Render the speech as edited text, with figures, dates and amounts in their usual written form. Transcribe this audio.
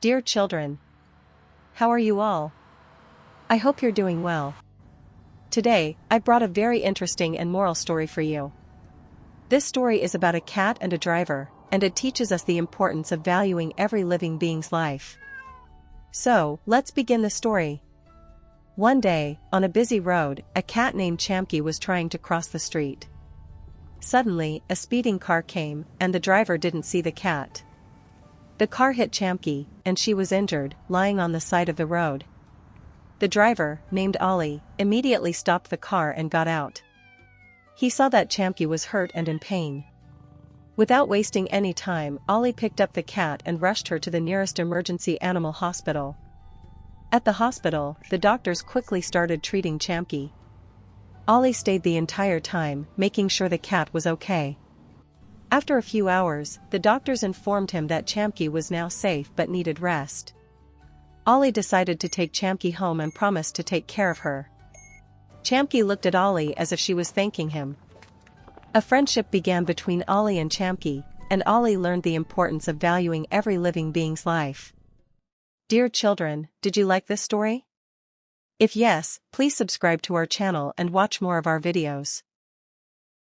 Dear children, how are you all? I hope you're doing well. Today, I brought a very interesting and moral story for you. This story is about a cat and a driver, and it teaches us the importance of valuing every living being's life. So, let's begin the story. One day, on a busy road, a cat named Champy was trying to cross the street. Suddenly, a speeding car came, and the driver didn't see the cat. The car hit Champy, and she was injured, lying on the side of the road. The driver, named Ollie, immediately stopped the car and got out. He saw that Champy was hurt and in pain. Without wasting any time, Ollie picked up the cat and rushed her to the nearest emergency animal hospital. At the hospital, the doctors quickly started treating Champy. Ollie stayed the entire time, making sure the cat was okay. After a few hours, the doctors informed him that Champy was now safe but needed rest. Ollie decided to take Champy home and promised to take care of her. Champy looked at Ollie as if she was thanking him. A friendship began between Ollie and Champy, and Ollie learned the importance of valuing every living being's life. Dear children, did you like this story? If yes, please subscribe to our channel and watch more of our videos.